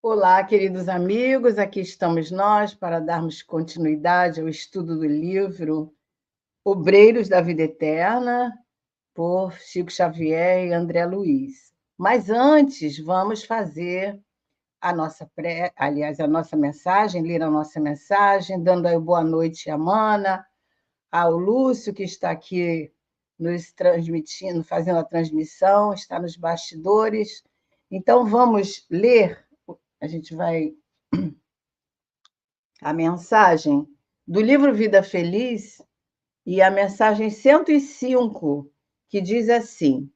Olá, queridos amigos, aqui estamos nós para darmos continuidade ao estudo do livro Obreiros da Vida Eterna, por Chico Xavier e André Luiz. Mas antes, vamos fazer a nossa mensagem, ler a nossa mensagem, dando aí boa noite à Mana, ao Lúcio, que está aqui nos transmitindo, fazendo a transmissão, está nos bastidores. Então, vamos ler. A gente vai a mensagem do livro Vida Feliz e a mensagem 105, que diz assim: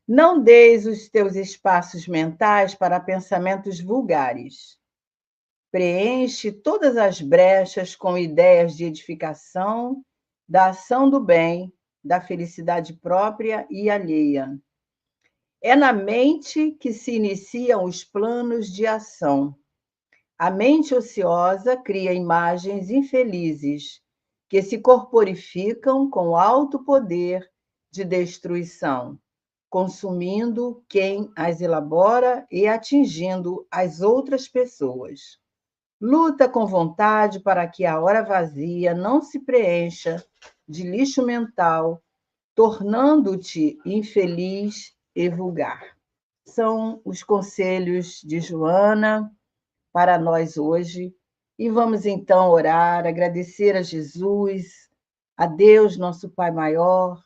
não deis os teus espaços mentais para pensamentos vulgares. Preenche todas as brechas com ideias de edificação, da ação do bem, da felicidade própria e alheia. É na mente que se iniciam os planos de ação. A mente ociosa cria imagens infelizes, que se corporificam com alto poder de destruição, consumindo quem as elabora e atingindo as outras pessoas. Luta com vontade para que a hora vazia não se preencha de lixo mental, tornando-te infeliz e vulgar. São os conselhos de Joana para nós hoje. E vamos então orar, agradecer a Jesus, a Deus, nosso Pai maior,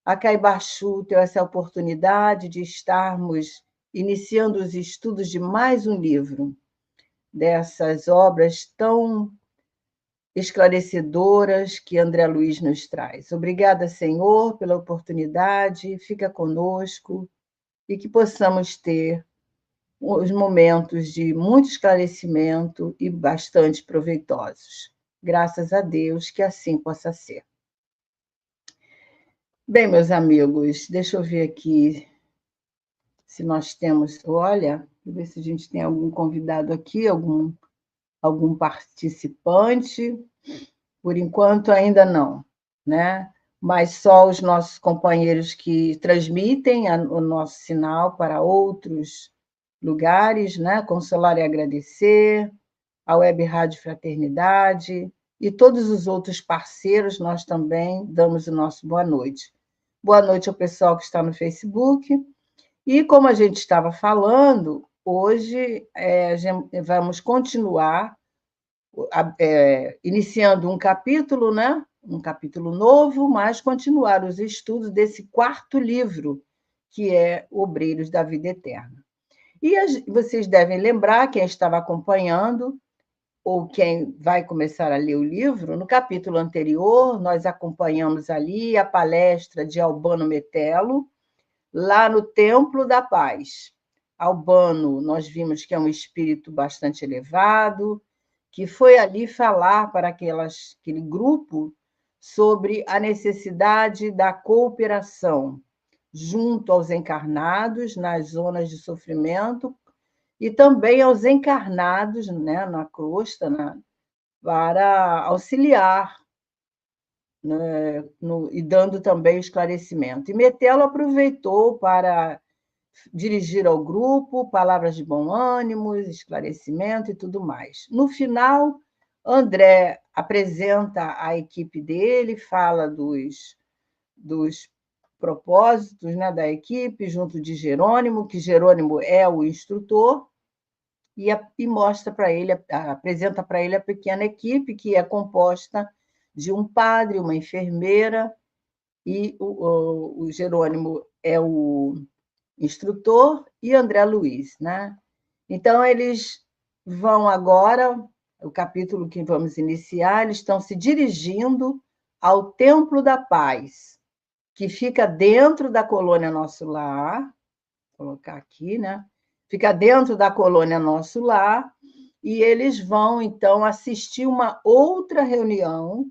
a Caibachu, ter essa oportunidade de estarmos iniciando os estudos de mais um livro, dessas obras tão esclarecedoras que André Luiz nos traz. Obrigada, Senhor, pela oportunidade, fica conosco e que possamos ter os momentos de muito esclarecimento e bastante proveitosos. Graças a Deus que assim possa ser. Bem, meus amigos, deixa eu ver aqui se nós temos. Olha, ver se a gente tem algum convidado aqui, algum participante. Por enquanto, ainda não, né? Mas só os nossos companheiros que transmitem o nosso sinal para outros lugares, né? Consolar e agradecer, a Web Rádio Fraternidade e todos os outros parceiros, nós também damos o nosso boa noite. Boa noite ao pessoal que está no Facebook. E como a gente estava falando, hoje vamos continuar iniciando um capítulo, né? Um capítulo novo, mas continuar os estudos desse quarto livro, que é Obreiros da Vida Eterna. E vocês devem lembrar, quem estava acompanhando, ou quem vai começar a ler o livro, no capítulo anterior, nós acompanhamos ali a palestra de Albano Metello, lá no Templo da Paz. Albano, nós vimos que é um espírito bastante elevado, que foi ali falar para aquele grupo sobre a necessidade da cooperação junto aos encarnados nas zonas de sofrimento e também aos encarnados, né, na crosta, para auxiliar, né, e dando também esclarecimento. E Metello aproveitou para dirigir ao grupo palavras de bom ânimo, esclarecimento e tudo mais. No final, André apresenta a equipe dele, fala dos propósitos, né, da equipe, junto de Jerônimo, que Jerônimo é o instrutor, e mostra para ele, apresenta para ele a pequena equipe, que é composta de um padre, uma enfermeira, e o Jerônimo é o instrutor e André Luiz, né? Então, eles vão agora, o capítulo que vamos iniciar, eles estão se dirigindo ao Templo da Paz, que fica dentro da colônia Nosso Lar, vou colocar aqui, né? Fica dentro da colônia Nosso Lar, e eles vão, então, assistir uma outra reunião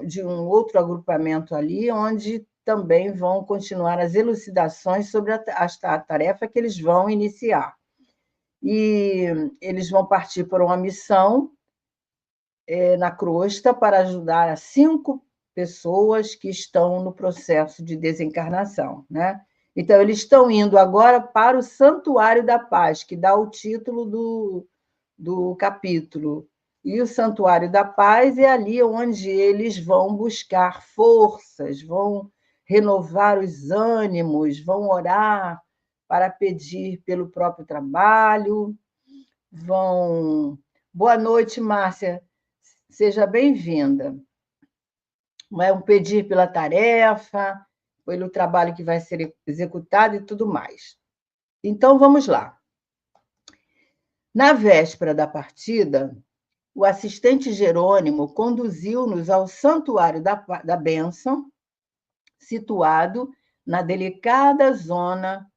de um outro agrupamento ali, onde também vão continuar as elucidações sobre a tarefa que eles vão iniciar. E eles vão partir por uma missão na crosta para ajudar as 5 pessoas que estão no processo de desencarnação, né? Então, eles estão indo agora para o Santuário da Paz, que dá o título do capítulo. E o Santuário da Paz é ali onde eles vão buscar forças, vão renovar os ânimos, vão orar para pedir pelo próprio trabalho, vão. Boa noite, Márcia, seja bem-vinda. É um pedir pela tarefa, pelo trabalho que vai ser executado e tudo mais. Então, vamos lá. Na véspera da partida, o assistente Jerônimo conduziu-nos ao Santuário da Bênção, situado na delicada zona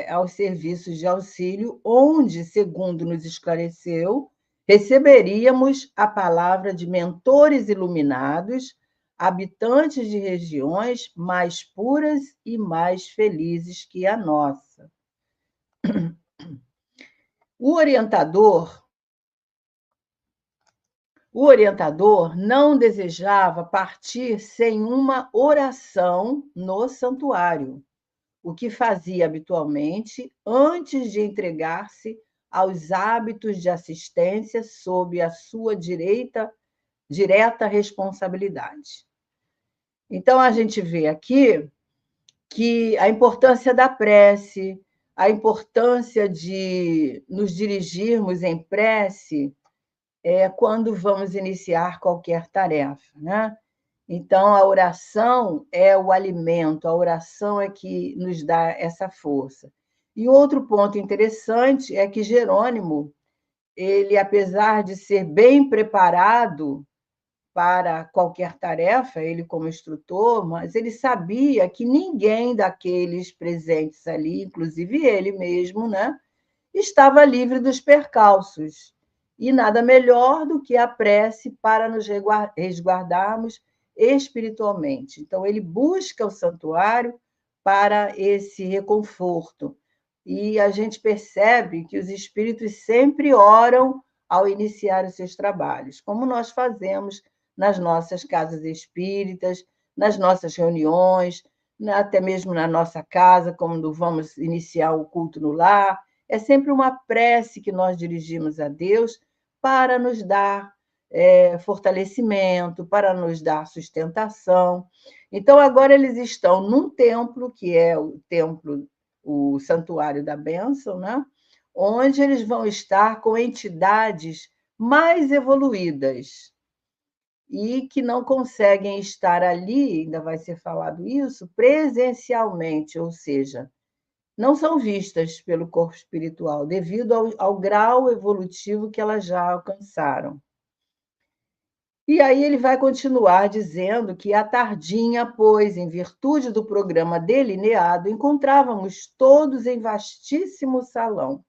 aos serviços de auxílio, onde, segundo nos esclareceu, receberíamos a palavra de mentores iluminados, habitantes de regiões mais puras e mais felizes que a nossa. O orientador não desejava partir sem uma oração no santuário, o que fazia habitualmente antes de entregar-se aos hábitos de assistência sob a sua direta responsabilidade. Então, a gente vê aqui que a importância da prece, a importância de nos dirigirmos em prece quando vamos iniciar qualquer tarefa, né? Então, a oração é o alimento, a oração é que nos dá essa força. E outro ponto interessante é que Jerônimo, ele, apesar de ser bem preparado para qualquer tarefa, ele como instrutor, mas ele sabia que ninguém daqueles presentes ali, inclusive ele mesmo, né, estava livre dos percalços. E nada melhor do que a prece para nos resguardarmos espiritualmente. Então, ele busca o santuário para esse reconforto. E a gente percebe que os espíritos sempre oram ao iniciar os seus trabalhos, como nós fazemos nas nossas casas espíritas, nas nossas reuniões, até mesmo na nossa casa, quando vamos iniciar o culto no lar. É sempre uma prece que nós dirigimos a Deus para nos dar fortalecimento, para nos dar sustentação. Então, agora eles estão num templo, que é o Santuário da Bênção, né? Onde eles vão estar com entidades mais evoluídas e que não conseguem estar ali, ainda vai ser falado isso, presencialmente, ou seja, não são vistas pelo corpo espiritual, devido ao grau evolutivo que elas já alcançaram. E aí ele vai continuar dizendo que à tardinha, pois, em virtude do programa delineado, encontrávamos todos em vastíssimo salão,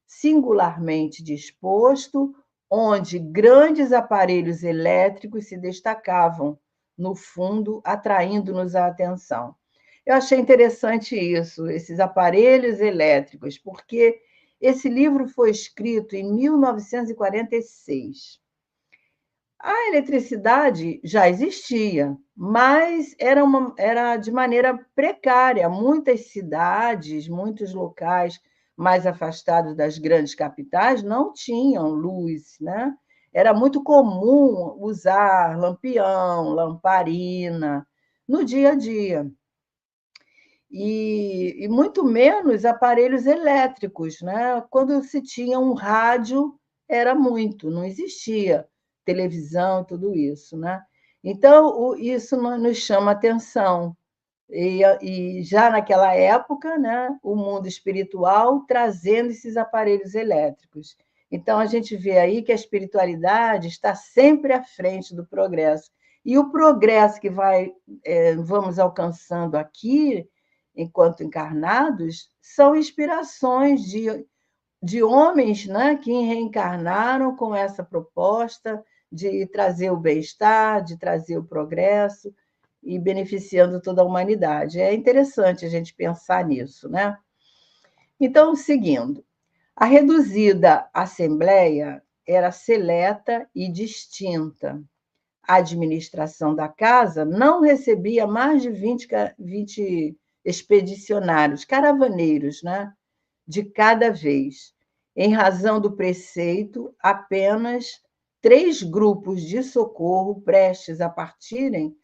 singularmente disposto, onde grandes aparelhos elétricos se destacavam no fundo, atraindo-nos a atenção. Eu achei interessante isso, esses aparelhos elétricos, porque esse livro foi escrito em 1946. A eletricidade já existia, mas era de maneira precária. Muitas cidades, muitos locais mais afastados das grandes capitais não tinham luz, né? Era muito comum usar lampião, lamparina no dia a dia. E muito menos aparelhos elétricos, né? Quando se tinha um rádio, era muito, não existia televisão, tudo isso, né? Então, isso nos chama atenção. E já naquela época, né, o mundo espiritual trazendo esses aparelhos elétricos. Então, a gente vê aí que a espiritualidade está sempre à frente do progresso. E o progresso que vamos alcançando aqui, enquanto encarnados, são inspirações de homens, né, que reencarnaram com essa proposta de trazer o bem-estar, de trazer o progresso e beneficiando toda a humanidade. É interessante a gente pensar nisso, né? Então, seguindo, a reduzida assembleia era seleta e distinta. A administração da casa não recebia mais de 20 expedicionários, caravaneiros, né? De cada vez. Em razão do preceito, apenas 3 grupos de socorro prestes a partirem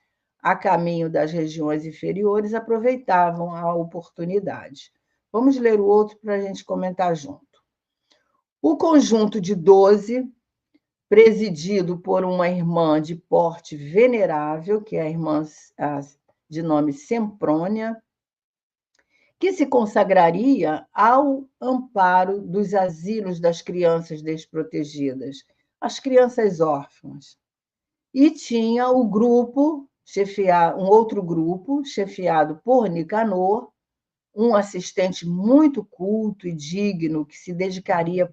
a caminho das regiões inferiores aproveitavam a oportunidade. Vamos ler o outro para a gente comentar junto. O conjunto de 12, presidido por uma irmã de porte venerável, que é a irmã de nome Semprônia, que se consagraria ao amparo dos asilos das crianças desprotegidas, as crianças órfãs. E tinha o grupo, um outro grupo, chefiado por Nicanor, um assistente muito culto e digno, que se dedicaria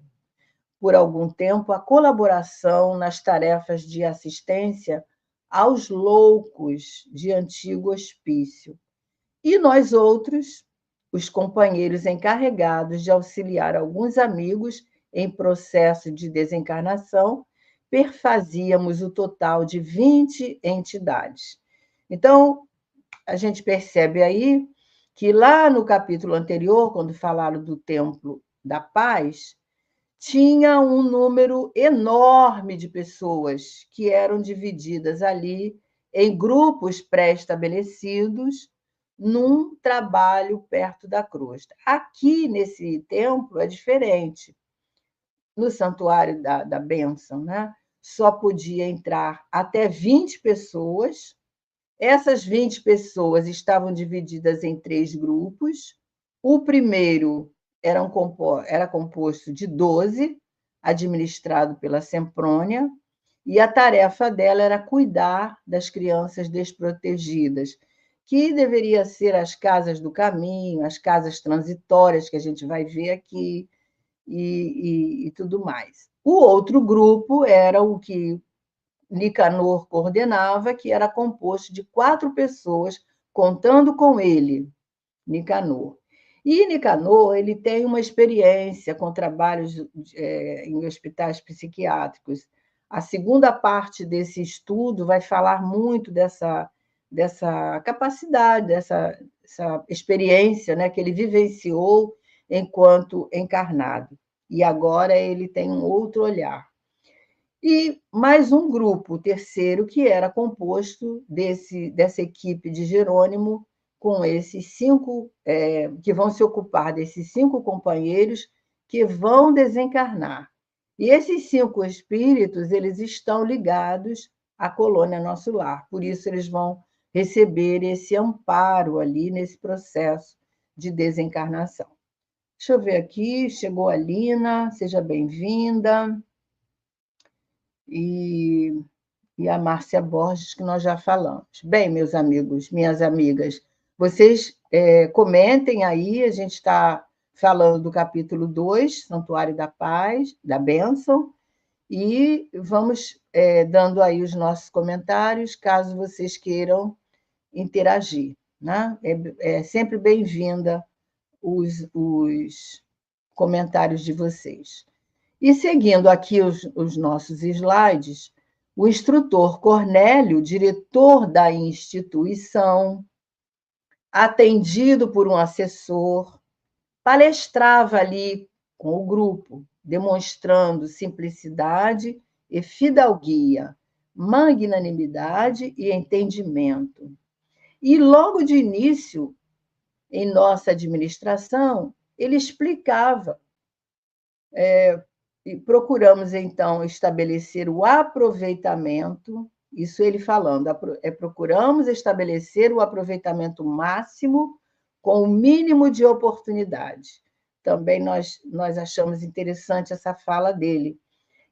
por algum tempo à colaboração nas tarefas de assistência aos loucos de antigo hospício. E nós outros, os companheiros encarregados de auxiliar alguns amigos em processo de desencarnação, perfazíamos o total de 20 entidades. Então, a gente percebe aí que lá no capítulo anterior, quando falaram do Templo da Paz, tinha um número enorme de pessoas que eram divididas ali em grupos pré-estabelecidos num trabalho perto da crosta. Aqui, nesse templo, é diferente. No Santuário da Bênção, né? Só podia entrar até 20 pessoas. Essas 20 pessoas estavam divididas em 3 grupos. O primeiro era composto de 12, administrado pela Semprônia, e a tarefa dela era cuidar das crianças desprotegidas, que deveria ser as casas do caminho, as casas transitórias, que a gente vai ver aqui, e tudo mais. O outro grupo era o que Nicanor coordenava, que era composto de 4 pessoas, contando com ele, Nicanor. E Nicanor ele tem uma experiência com trabalhos em hospitais psiquiátricos. A segunda parte desse estudo vai falar muito dessa capacidade, dessa experiência, né, que ele vivenciou enquanto encarnado. E agora ele tem um outro olhar. E mais um grupo, o terceiro, que era composto dessa equipe de Jerônimo, com esses 5, que vão se ocupar desses 5 companheiros que vão desencarnar. E esses 5 espíritos, eles estão ligados à colônia Nosso Lar, por isso eles vão receber esse amparo ali nesse processo de desencarnação. Deixa eu ver aqui, chegou a Lina, seja bem-vinda. E a Márcia Borges, que nós já falamos. Bem, meus amigos, minhas amigas, vocês comentem aí, a gente está falando do capítulo 2, Santuário da Paz, da Bênção, e vamos dando aí os nossos comentários, caso vocês queiram interagir. Né? É sempre bem-vinda os comentários de vocês. E seguindo aqui os nossos slides, o instrutor Cornélio, diretor da instituição, atendido por um assessor, palestrava ali com o grupo, demonstrando simplicidade e fidalguia, magnanimidade e entendimento. E logo de início, em nossa administração, ele explicava. E procuramos, então, estabelecer o aproveitamento, isso ele falando, procuramos estabelecer o aproveitamento máximo com o mínimo de oportunidade. Também nós achamos interessante essa fala dele.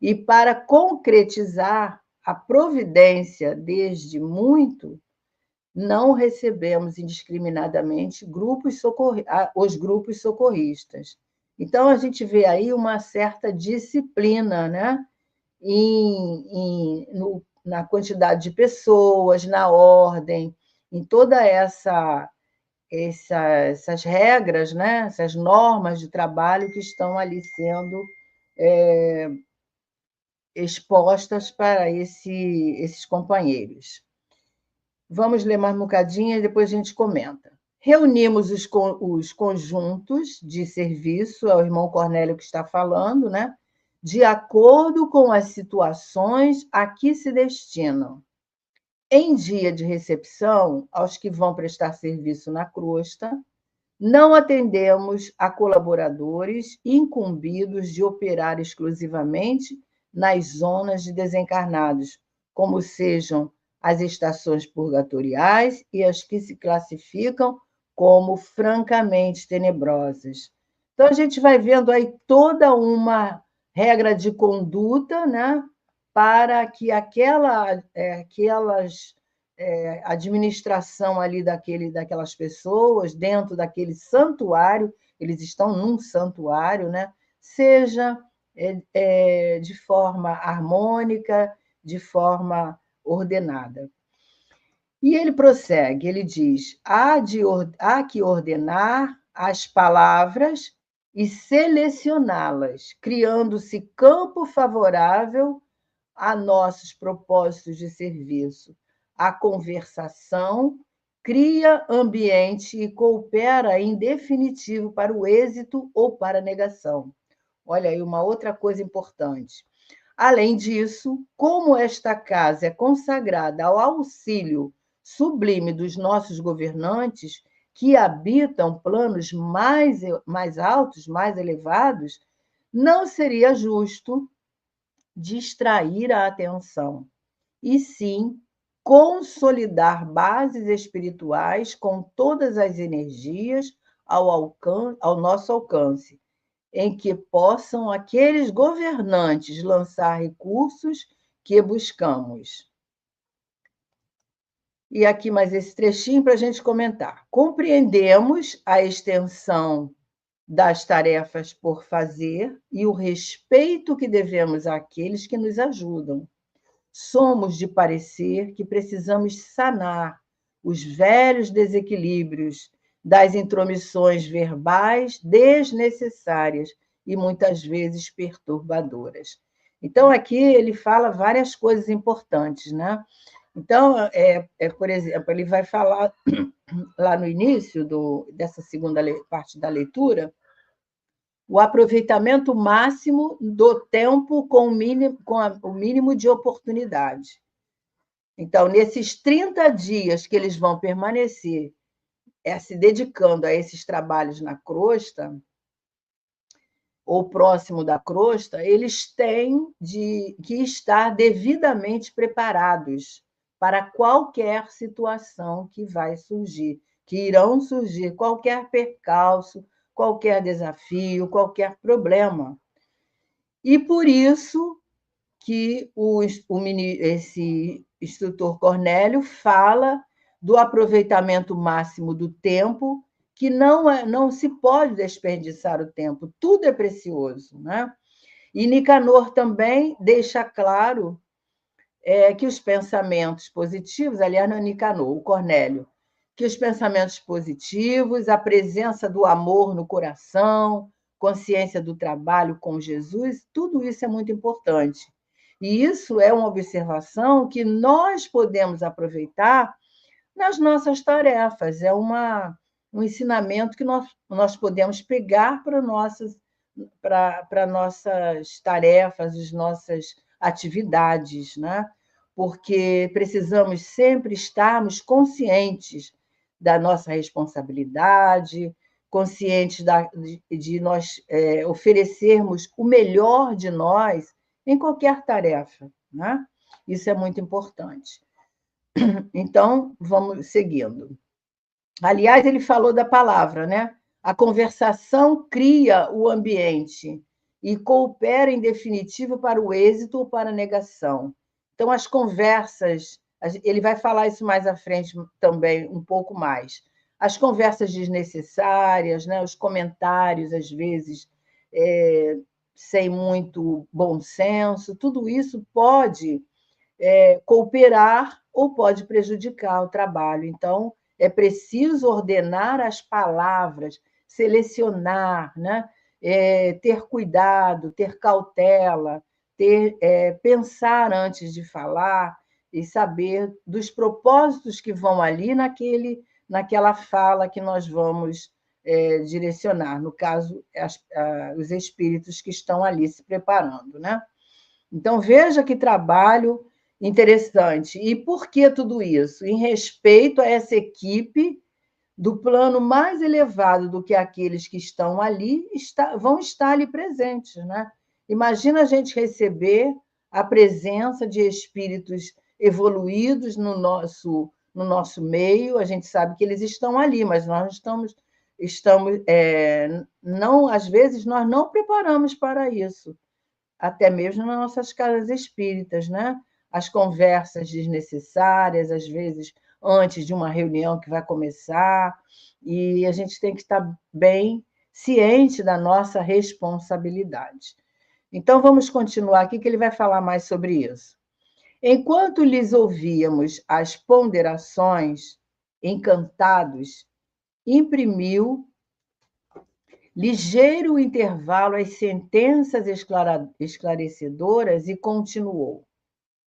E para concretizar a providência desde muito, não recebemos indiscriminadamente os grupos socorristas. Então, a gente vê aí uma certa disciplina, né? Na quantidade de pessoas, na ordem, em toda essas regras, né? Essas normas de trabalho que estão ali sendo expostas para esses companheiros. Vamos ler mais um bocadinho e depois a gente comenta. Reunimos os conjuntos de serviço, é o irmão Cornélio que está falando, né? De acordo com as situações a que se destinam. Em dia de recepção, aos que vão prestar serviço na crosta, não atendemos a colaboradores incumbidos de operar exclusivamente nas zonas de desencarnados, como sejam as estações purgatoriais e as que se classificam como francamente tenebrosas. Então, a gente vai vendo aí toda uma regra de conduta, né, para que aquelas administração ali daquelas pessoas, dentro daquele santuário, eles estão num santuário, né? Seja de forma harmônica, de forma ordenada. E ele prossegue, ele diz: há que ordenar as palavras e selecioná-las, criando-se campo favorável a nossos propósitos de serviço. A conversação cria ambiente e coopera em definitivo para o êxito ou para a negação. Olha aí uma outra coisa importante. Além disso, como esta casa é consagrada ao auxílio sublime dos nossos governantes, que habitam planos mais altos, mais elevados, não seria justo distrair a atenção, e sim consolidar bases espirituais com todas as energias ao nosso alcance, em que possam aqueles governantes lançar recursos que buscamos. E aqui mais esse trechinho para a gente comentar. Compreendemos a extensão das tarefas por fazer e o respeito que devemos àqueles que nos ajudam. Somos de parecer que precisamos sanar os velhos desequilíbrios das intromissões verbais desnecessárias e muitas vezes perturbadoras. Então, aqui ele fala várias coisas importantes, né? Então, por exemplo, ele vai falar lá no início dessa segunda parte da leitura, o aproveitamento máximo do tempo com o mínimo de oportunidade. Então, nesses 30 dias que eles vão permanecer se dedicando a esses trabalhos na crosta, ou próximo da crosta, eles têm que estar devidamente preparados para qualquer situação que vai surgir, que irão surgir, qualquer percalço, qualquer desafio, qualquer problema. E por isso que esse instrutor Cornélio fala do aproveitamento máximo do tempo, que não se pode desperdiçar o tempo, tudo é precioso, né? E Nicanor também deixa claro que os pensamentos positivos, aliás, não é Nicanor, o Cornélio, que os pensamentos positivos, a presença do amor no coração, consciência do trabalho com Jesus, tudo isso é muito importante. E isso é uma observação que nós podemos aproveitar nas nossas tarefas, um ensinamento que nós podemos pegar para nossas tarefas, as nossas atividades, né? Porque precisamos sempre estarmos conscientes da nossa responsabilidade, conscientes de nós oferecermos o melhor de nós em qualquer tarefa, né? Isso é muito importante. Então, vamos seguindo. Aliás, ele falou da palavra, né? A conversação cria o ambiente e coopera, em definitivo, para o êxito ou para a negação. Então, as conversas, ele vai falar isso mais à frente também, um pouco mais. As conversas desnecessárias, né? Os comentários, às vezes, sem muito bom senso, tudo isso pode cooperar ou pode prejudicar o trabalho. Então, é preciso ordenar as palavras, selecionar, né? Ter cuidado, ter cautela, pensar antes de falar e saber dos propósitos que vão ali naquela fala que nós vamos direcionar, no caso, os espíritos que estão ali se preparando, né? Então, veja que trabalho interessante. E por que tudo isso? Em respeito a essa equipe do plano mais elevado do que aqueles que estão ali, vão estar ali presentes, né? Imagina a gente receber a presença de espíritos evoluídos no nosso meio, a gente sabe que eles estão ali, mas nós não, às vezes, nós não preparamos para isso, até mesmo nas nossas casas espíritas, né? As conversas desnecessárias, às vezes, antes de uma reunião que vai começar, e a gente tem que estar bem ciente da nossa responsabilidade. Então, vamos continuar aqui, que ele vai falar mais sobre isso. Enquanto lhes ouvíamos as ponderações, encantados, imprimiu ligeiro intervalo às sentenças esclarecedoras e continuou.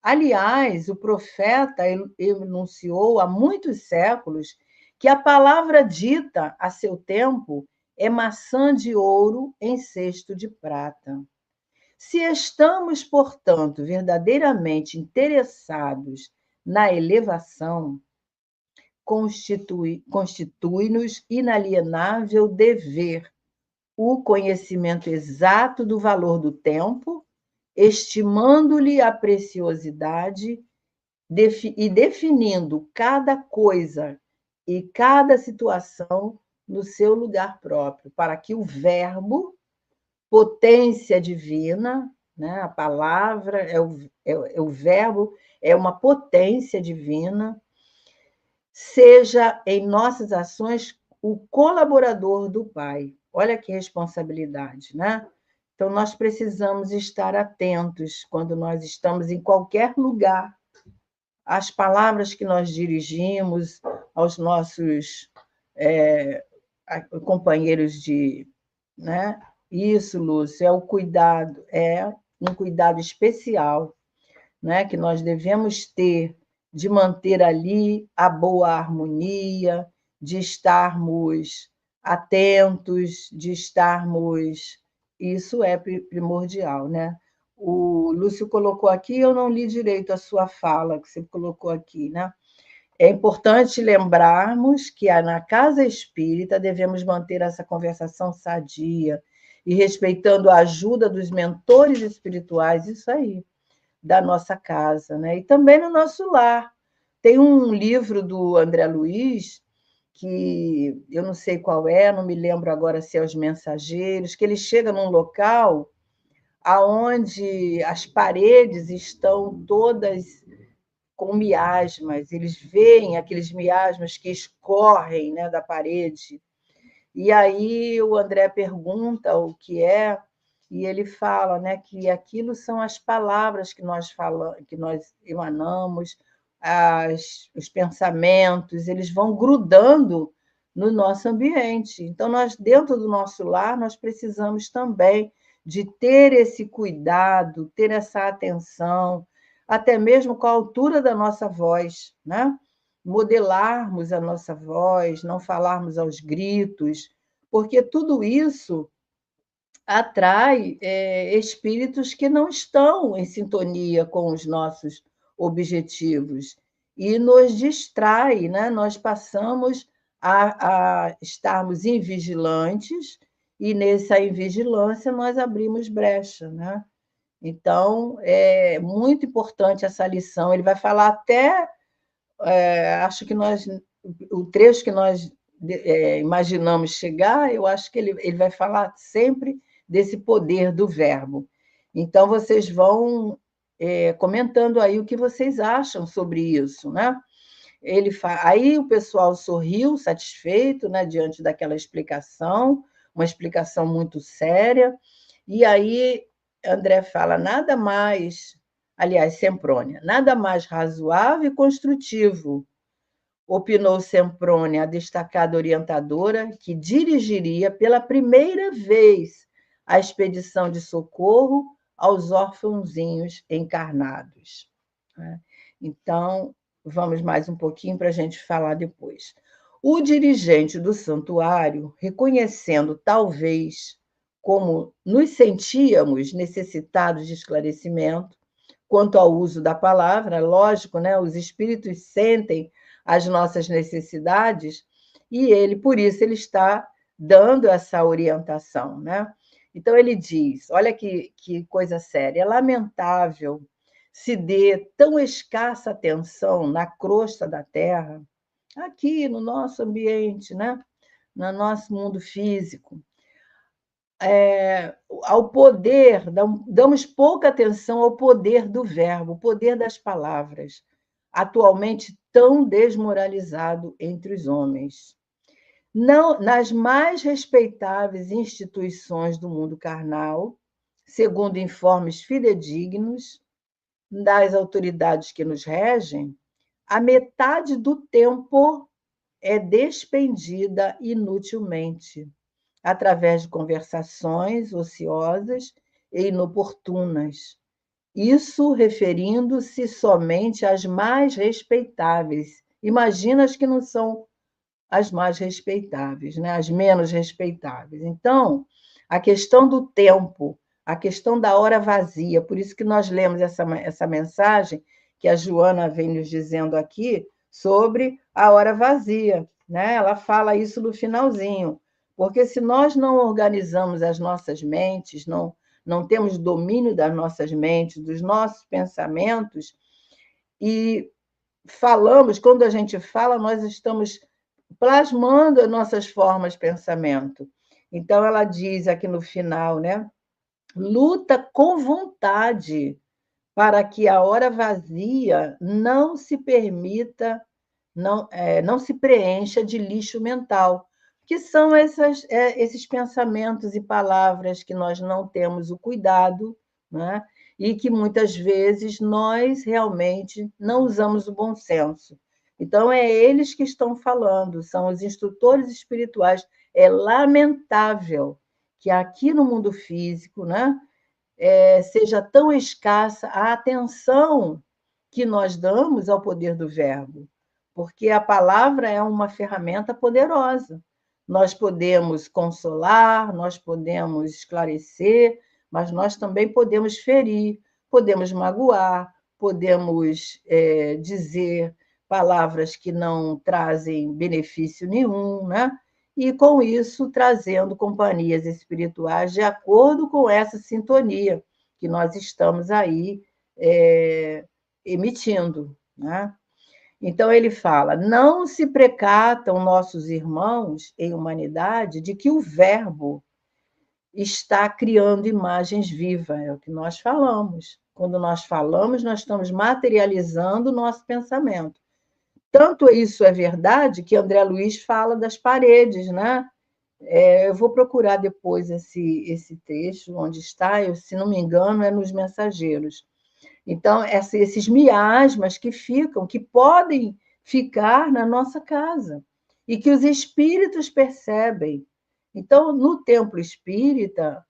Aliás, o profeta enunciou há muitos séculos que a palavra dita a seu tempo é maçã de ouro em cesto de prata. Se estamos, portanto, verdadeiramente interessados na elevação, constitui-nos inalienável dever o conhecimento exato do valor do tempo, estimando-lhe a preciosidade e definindo cada coisa e cada situação no seu lugar próprio, para que o verbo, potência divina, né? A palavra é o verbo, é uma potência divina, seja em nossas ações o colaborador do Pai. Olha que responsabilidade, né? Então, nós precisamos estar atentos quando nós estamos em qualquer lugar, às palavras que nós dirigimos aos nossos companheiros de. Né? Isso, Lúcio, é o cuidado, é um cuidado especial, né, que nós devemos ter de manter ali a boa harmonia, de estarmos atentos, de estarmos. Isso é primordial, né? O Lúcio colocou aqui, eu não li direito a sua fala, que você colocou aqui, né? É importante lembrarmos que na casa espírita devemos manter essa conversação sadia e respeitando a ajuda dos mentores espirituais, isso aí, da nossa casa, né? E também no nosso lar. Tem um livro do André Luiz, que eu não sei qual é, não me lembro agora se é Os Mensageiros, que ele chega num local aonde as paredes estão todas com miasmas, eles veem aqueles miasmas que escorrem, né, da parede. E aí o André pergunta o que é, e ele fala, né, que aquilo são as palavras que nós falamos, que nós emanamos, os pensamentos, eles vão grudando no nosso ambiente. Então, nós, dentro do nosso lar, nós precisamos também de ter esse cuidado, ter essa atenção, até mesmo com a altura da nossa voz, né? Modelarmos a nossa voz, não falarmos aos gritos, porque tudo isso atrai espíritos que não estão em sintonia com os nossos objetivos e nos distrai, né? Nós passamos a estarmos invigilantes e nessa invigilância nós abrimos brecha, né? Então, é muito importante essa lição. Ele vai falar até, acho que o trecho que nós imaginamos chegar, eu acho que ele vai falar sempre desse poder do verbo. Então, vocês vão comentando aí o que vocês acham sobre isso, né? Aí o pessoal sorriu, satisfeito, né, diante daquela explicação, uma explicação muito séria, e aí André fala nada mais, aliás, Semprônia, nada mais razoável e construtivo, opinou Semprônia, a destacada orientadora, que dirigiria pela primeira vez a expedição de socorro aos órfãozinhos encarnados. Então, vamos mais um pouquinho para a gente falar depois. O dirigente do santuário, reconhecendo talvez como nos sentíamos necessitados de esclarecimento quanto ao uso da palavra, lógico, né? Os espíritos sentem as nossas necessidades e ele, por isso, ele está dando essa orientação, né? Então ele diz, olha que coisa séria, é lamentável se dê tão escassa atenção na crosta da Terra, aqui no nosso ambiente, né? No nosso mundo físico, ao poder, damos pouca atenção ao poder do verbo, o poder das palavras, atualmente tão desmoralizado entre os homens. Não, nas mais respeitáveis instituições do mundo carnal, segundo informes fidedignos das autoridades que nos regem, a metade do tempo é despendida inutilmente, através de conversações ociosas e inoportunas. Isso referindo-se somente às mais respeitáveis. Imagina as que não são as mais respeitáveis, né? As menos respeitáveis. Então, a questão do tempo, a questão da hora vazia, por isso que nós lemos essa mensagem que a Joana vem nos dizendo aqui sobre a hora vazia, né? Ela fala isso no finalzinho, porque se nós não organizamos as nossas mentes, não temos domínio das nossas mentes, dos nossos pensamentos, e falamos, quando a gente fala, nós estamos plasmando as nossas formas de pensamento. Então, ela diz aqui no final, né? Luta com vontade para que a hora vazia não se permita, não se preencha de lixo mental, que são esses pensamentos e palavras que nós não temos o cuidado, né? E que muitas vezes nós realmente não usamos o bom senso. Então, é eles que estão falando, são os instrutores espirituais. É lamentável que aqui no mundo físico, né, seja tão escassa a atenção que nós damos ao poder do verbo, porque a palavra é uma ferramenta poderosa. Nós podemos consolar, nós podemos esclarecer, mas nós também podemos ferir, podemos magoar, podemos dizer palavras que não trazem benefício nenhum, né? E, com isso, trazendo companhias espirituais de acordo com essa sintonia que nós estamos aí emitindo, né? Então, ele fala: não se precatam nossos irmãos em humanidade de que o verbo está criando imagens vivas, é o que nós falamos. Quando nós falamos, nós estamos materializando o nosso pensamento. Tanto isso é verdade que André Luiz fala das paredes, né? Eu vou procurar depois esse trecho, onde está, se não me engano, é nos Mensageiros. Então, esses miasmas que ficam, que podem ficar na nossa casa, e que os espíritos percebem. Então, no templo espírita,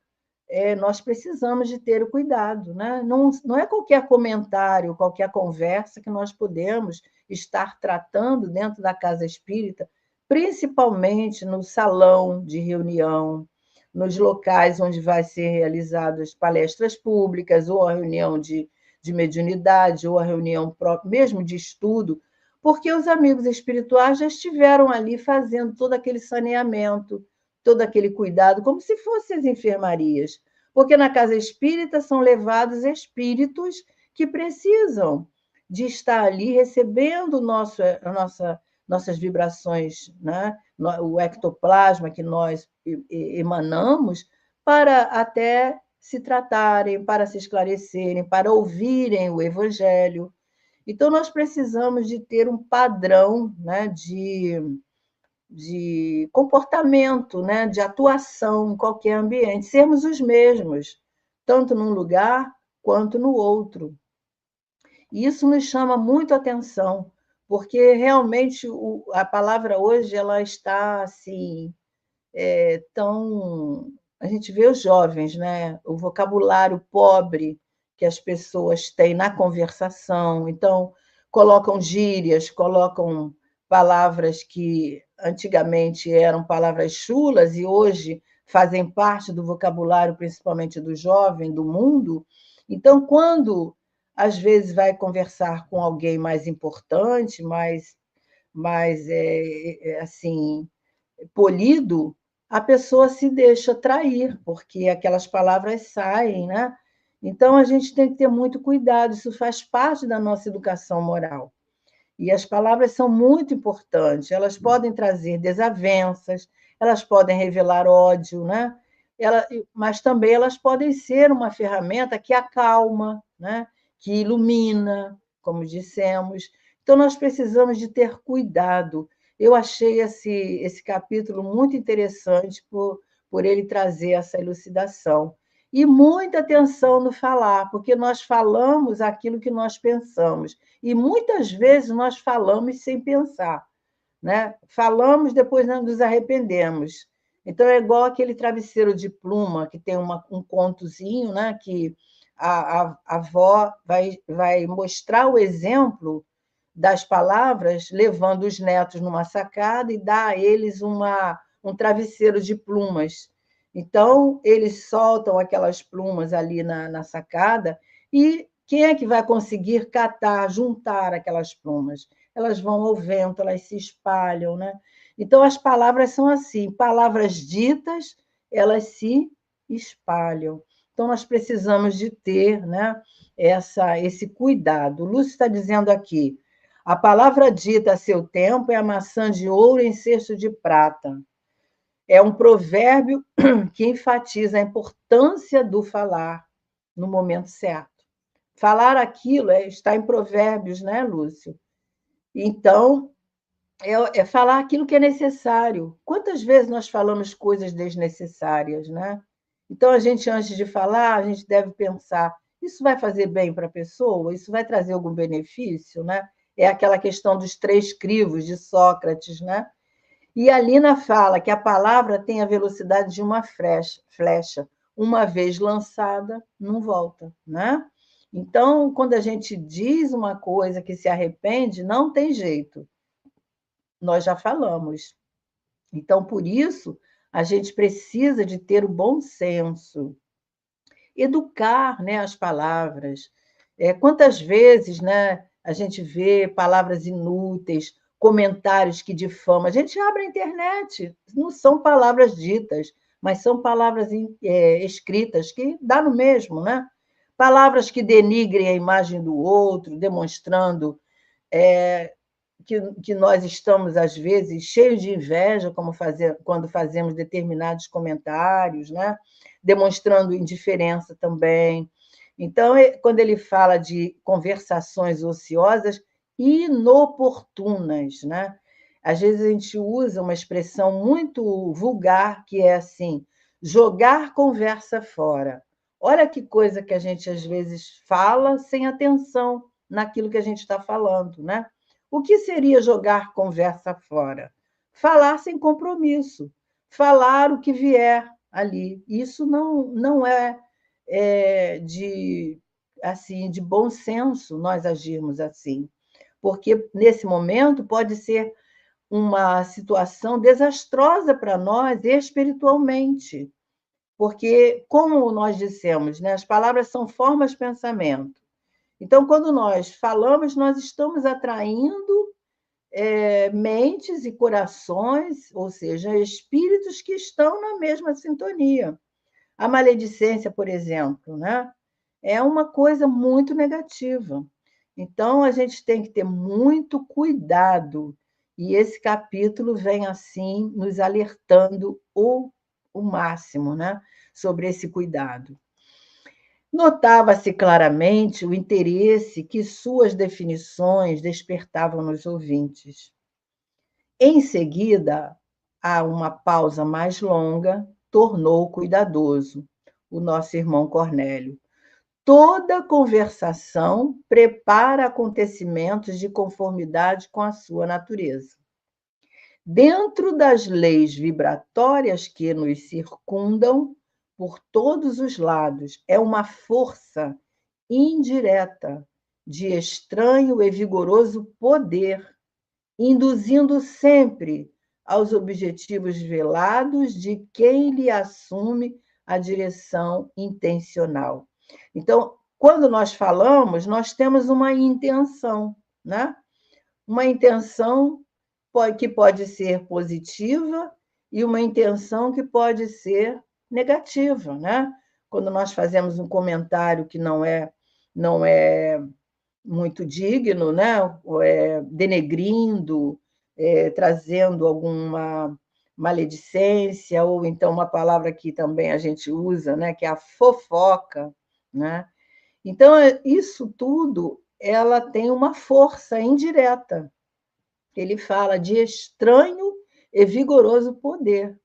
nós precisamos de ter o cuidado, né? Não é qualquer comentário, qualquer conversa que nós podemos estar tratando dentro da casa espírita, principalmente no salão de reunião, nos locais onde vai ser realizadas palestras públicas, ou a reunião de mediunidade, ou a reunião mesmo de estudo, porque os amigos espirituais já estiveram ali fazendo todo aquele saneamento, todo aquele cuidado, como se fossem as enfermarias. Porque na casa espírita são levados espíritos que precisam de estar ali recebendo nossas vibrações, né? O ectoplasma que nós emanamos, para até se tratarem, para se esclarecerem, para ouvirem o Evangelho. Então, nós precisamos de ter um padrão, né, de comportamento, né, de atuação em qualquer ambiente, sermos os mesmos, tanto num lugar quanto no outro. E isso nos chama muito a atenção, porque realmente a palavra hoje ela está assim, tão. A gente vê os jovens, né? O vocabulário pobre que as pessoas têm na conversação, então colocam gírias, colocam palavras que antigamente eram palavras chulas e hoje fazem parte do vocabulário, principalmente do jovem, do mundo. Então, quando às vezes vai conversar com alguém mais importante, mais assim polido, a pessoa se deixa trair, porque aquelas palavras saem, né? Então a gente tem que ter muito cuidado, isso faz parte da nossa educação moral. E as palavras são muito importantes, elas podem trazer desavenças, elas podem revelar ódio, né? Mas também elas podem ser uma ferramenta que acalma, né? Que ilumina, como dissemos. Então, nós precisamos de ter cuidado. Eu achei esse capítulo muito interessante por ele trazer essa elucidação. E muita atenção no falar, porque nós falamos aquilo que nós pensamos. E muitas vezes nós falamos sem pensar, né? Falamos, depois não nos arrependemos. Então, é igual aquele travesseiro de pluma, que tem um contozinho, né? Que a avó vai mostrar o exemplo das palavras, levando os netos numa sacada e dá a eles um travesseiro de plumas. Então, eles soltam aquelas plumas ali na sacada e quem é que vai conseguir catar, juntar aquelas plumas? Elas vão ao vento, elas se espalham, né? Então, as palavras são assim, palavras ditas, elas se espalham. Então, nós precisamos de ter, né, esse cuidado. O Lúcio está dizendo aqui, a palavra dita a seu tempo é a maçã de ouro em cesto de prata. É um provérbio que enfatiza a importância do falar no momento certo. Falar aquilo está em Provérbios, né, Lúcio? Então, é falar aquilo que é necessário. Quantas vezes nós falamos coisas desnecessárias, né? Então, a gente, antes de falar, a gente deve pensar: isso vai fazer bem para a pessoa? Isso vai trazer algum benefício, né? É aquela questão dos 3 crivos de Sócrates, né? E a Lina fala que a palavra tem a velocidade de uma flecha. Uma vez lançada, não volta, né? Então, quando a gente diz uma coisa que se arrepende, não tem jeito. Nós já falamos. Então, por isso, a gente precisa de ter o bom senso, educar, né, as palavras. Quantas vezes, né, a gente vê palavras inúteis, comentários que difamam. A gente abre a internet, não são palavras ditas, mas são palavras escritas, que dá no mesmo, né? Palavras que denigrem a imagem do outro, demonstrando que nós estamos, às vezes, cheios de inveja quando fazemos determinados comentários, né? Demonstrando indiferença também. Então, quando ele fala de conversações ociosas inoportunas, né? Às vezes a gente usa uma expressão muito vulgar, que é assim, jogar conversa fora. Olha que coisa que a gente, às vezes, fala sem atenção naquilo que a gente está falando, né? O que seria jogar conversa fora? Falar sem compromisso, falar o que vier ali. Isso não é de bom senso nós agirmos assim, porque nesse momento pode ser uma situação desastrosa para nós espiritualmente, porque, como nós dissemos, né, as palavras são formas de pensamento. Então, quando nós falamos, nós estamos atraindo mentes e corações, ou seja, espíritos que estão na mesma sintonia. A maledicência, por exemplo, né, é uma coisa muito negativa. Então, a gente tem que ter muito cuidado, e esse capítulo vem assim, nos alertando o máximo, né, sobre esse cuidado. Notava-se claramente o interesse que suas definições despertavam nos ouvintes. Em seguida, a uma pausa mais longa, tornou cuidadoso o nosso irmão Cornélio. Toda conversação prepara acontecimentos de conformidade com a sua natureza. Dentro das leis vibratórias que nos circundam por todos os lados, é uma força indireta de estranho e vigoroso poder induzindo sempre aos objetivos velados de quem lhe assume a direção intencional. Então, quando nós falamos, nós temos uma intenção, né? Uma intenção que pode ser positiva e uma intenção que pode ser negativa, né? Quando nós fazemos um comentário que não é muito digno, né? Denegrindo, trazendo alguma maledicência, ou então uma palavra que também a gente usa, né? Que é a fofoca, né? Então, isso tudo ela tem uma força indireta. Ele fala de estranho e vigoroso poder,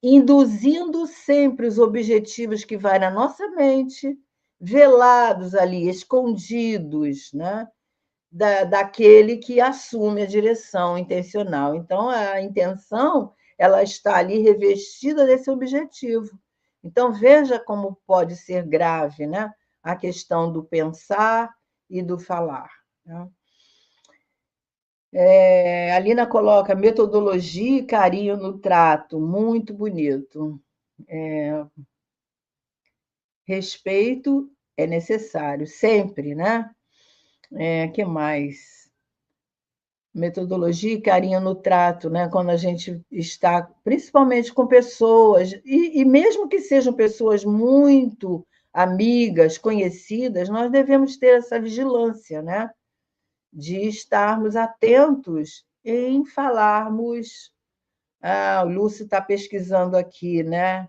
induzindo sempre os objetivos que vai na nossa mente, velados ali, escondidos, né? Daquele que assume a direção intencional. Então, a intenção ela está ali revestida desse objetivo. Então, veja como pode ser grave, né? A questão do pensar e do falar, né? A Lina coloca metodologia e carinho no trato, muito bonito. Respeito é necessário, sempre, né? Que mais? Metodologia e carinho no trato, né? Quando a gente está, principalmente com pessoas, e mesmo que sejam pessoas muito amigas, conhecidas, nós devemos ter essa vigilância, né? De estarmos atentos em falarmos. O Lúcio está pesquisando aqui, né?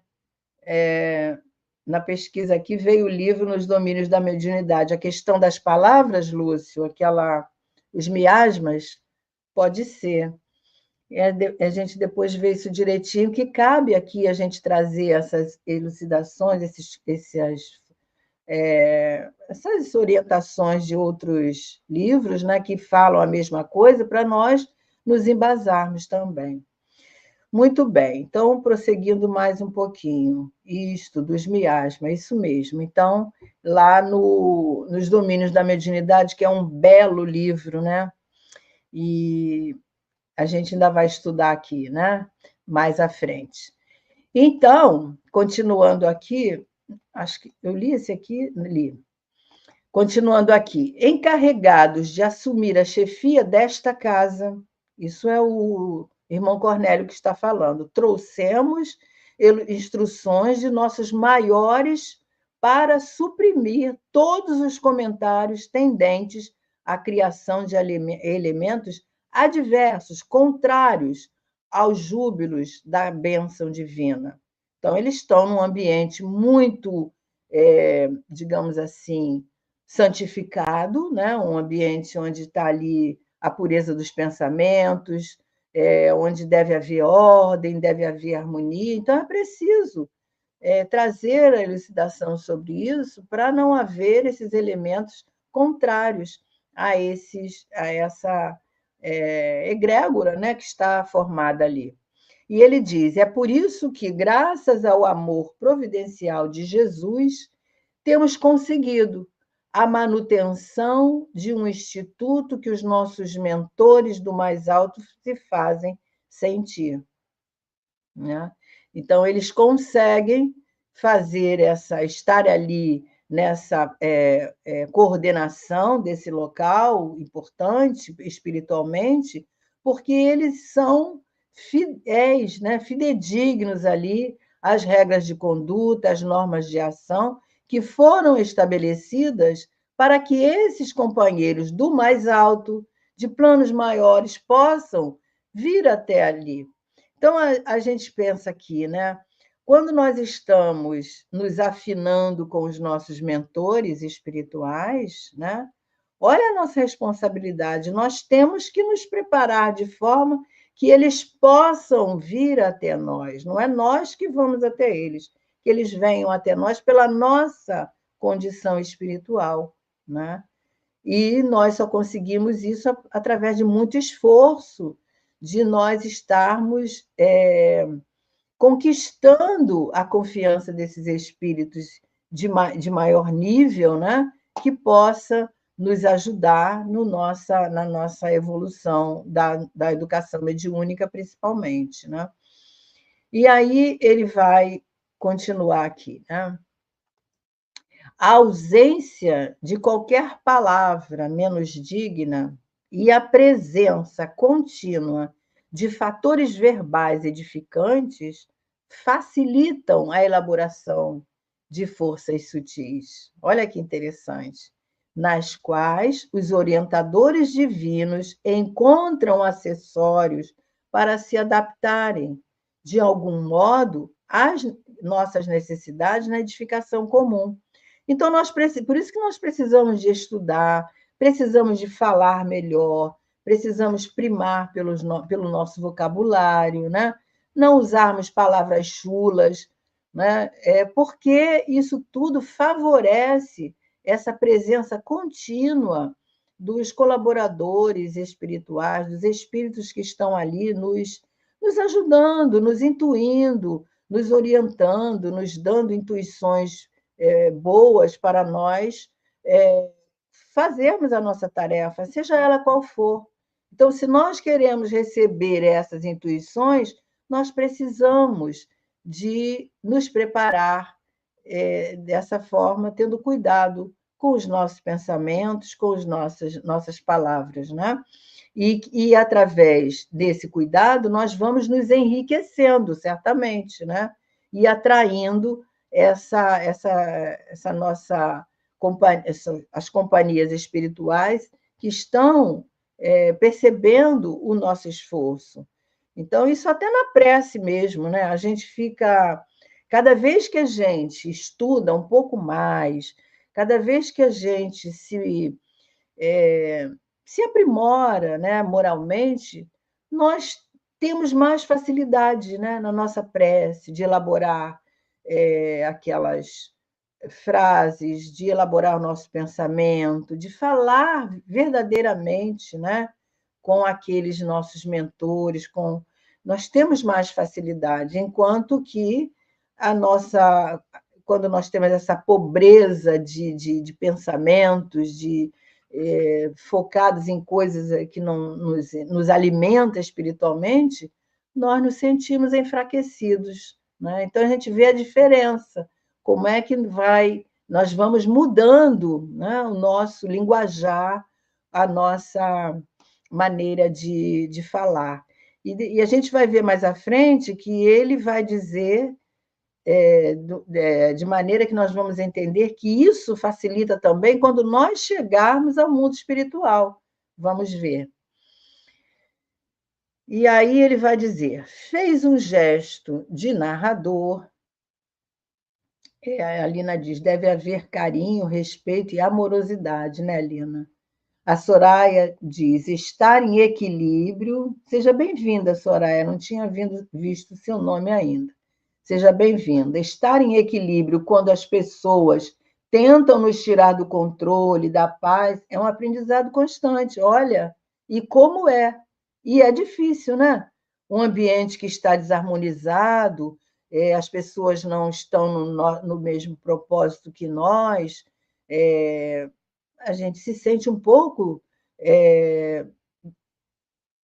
Na pesquisa aqui veio o livro Nos Domínios da Mediunidade. A questão das palavras, Lúcio, os miasmas, pode ser. A gente depois vê isso direitinho, que cabe aqui a gente trazer essas elucidações, essas orientações de outros livros, né, que falam a mesma coisa, para nós nos embasarmos também. Muito bem, então, prosseguindo mais um pouquinho, isto dos miasmas, isso mesmo. Então, lá nos Domínios da Mediunidade, que é um belo livro, né? E a gente ainda vai estudar aqui, né? Mais à frente. Então, continuando aqui, acho que eu li esse aqui, li. Continuando aqui, encarregados de assumir a chefia desta casa, isso é o irmão Cornélio que está falando, trouxemos instruções de nossos maiores para suprimir todos os comentários tendentes à criação de elementos adversos, contrários aos júbilos da bênção divina. Então, eles estão num ambiente muito, digamos assim, santificado, né? Um ambiente onde está ali a pureza dos pensamentos, onde deve haver ordem, deve haver harmonia. Então, é preciso trazer a elucidação sobre isso para não haver esses elementos contrários a essa egrégora, né, que está formada ali. E ele diz: é por isso que, graças ao amor providencial de Jesus, temos conseguido a manutenção de um instituto que os nossos mentores do mais alto se fazem sentir, né? Então, eles conseguem estar ali nessa coordenação desse local importante espiritualmente, porque eles são fiéis, né, fidedignos ali às regras de conduta, às normas de ação que foram estabelecidas para que esses companheiros do mais alto, de planos maiores, possam vir até ali. Então, a gente pensa aqui, né? Quando nós estamos nos afinando com os nossos mentores espirituais, né? Olha a nossa responsabilidade. Nós temos que nos preparar de forma que eles possam vir até nós. Não é nós que vamos até eles, que eles venham até nós pela nossa condição espiritual, né? E nós só conseguimos isso através de muito esforço, de nós estarmos conquistando a confiança desses espíritos de maior nível, né? Que possa nos ajudar na nossa evolução da educação mediúnica, principalmente, né? E aí ele vai continuar aqui, né? A ausência de qualquer palavra menos digna e a presença contínua de fatores verbais edificantes facilitam a elaboração de forças sutis. Olha que interessante, nas quais os orientadores divinos encontram acessórios para se adaptarem, de algum modo, às nossas necessidades na edificação comum. Então, por isso que nós precisamos de estudar, precisamos de falar melhor, precisamos primar pelo nosso vocabulário, né? Não usarmos palavras chulas, né? Porque isso tudo favorece essa presença contínua dos colaboradores espirituais, dos espíritos que estão ali nos ajudando, nos intuindo, nos orientando, nos dando intuições boas para nós fazermos a nossa tarefa, seja ela qual for. Então, se nós queremos receber essas intuições, nós precisamos de nos preparar dessa forma, tendo cuidado com os nossos pensamentos, com as nossas palavras, né? E através desse cuidado, nós vamos nos enriquecendo, certamente, né? E atraindo essa nossa as companhias espirituais que estão percebendo o nosso esforço. Então, isso até na prece mesmo, né? A gente fica. Cada vez que a gente estuda um pouco mais, cada vez que a gente se aprimora, né, moralmente, nós temos mais facilidade, né, na nossa prece de elaborar aquelas frases, de elaborar o nosso pensamento, de falar verdadeiramente, né, com aqueles nossos mentores, nós temos mais facilidade, enquanto que quando nós temos essa pobreza de pensamentos, focados em coisas que não nos alimentam espiritualmente, nós nos sentimos enfraquecidos, né? Então a gente vê a diferença, como é que nós vamos mudando, né, o nosso linguajar, a nossa maneira de falar. E a gente vai ver mais à frente que ele vai dizer de maneira que nós vamos entender que isso facilita também quando nós chegarmos ao mundo espiritual. Vamos ver. E aí ele vai dizer: fez um gesto de narrador. A Lina diz: deve haver carinho, respeito e amorosidade, né, Lina? A Soraya diz: estar em equilíbrio. Seja bem-vinda, Soraya, não tinha visto seu nome ainda. Seja bem-vinda. Estar em equilíbrio quando as pessoas tentam nos tirar do controle, da paz, é um aprendizado constante. Olha, e como é. E é difícil, né? Um ambiente que está desarmonizado, as pessoas não estão no mesmo propósito que nós, a gente se sente um pouco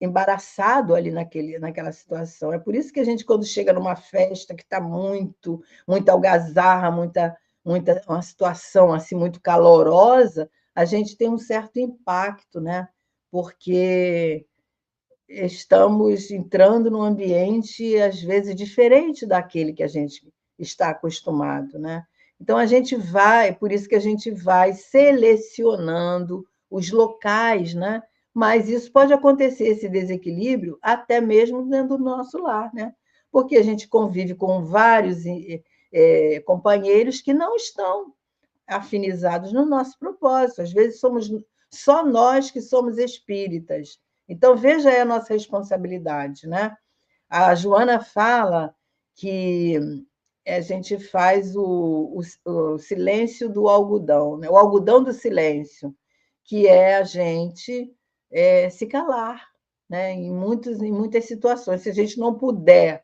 embaraçado ali naquela situação. É por isso que a gente, quando chega numa festa que está muita algazarra, uma situação assim muito calorosa, a gente tem um certo impacto, né? Porque estamos entrando num ambiente, às vezes, diferente daquele que a gente está acostumado, né? Então, por isso que a gente vai selecionando os locais, né? Mas isso pode acontecer, esse desequilíbrio, até mesmo dentro do nosso lar, né? Porque a gente convive com vários companheiros que não estão afinizados no nosso propósito. Às vezes somos só nós que somos espíritas. Então, veja aí a nossa responsabilidade, né? A Joana fala que a gente faz o silêncio do algodão, né? O algodão do silêncio, que é a gente se calar, né? Em muitas situações. Se a gente não puder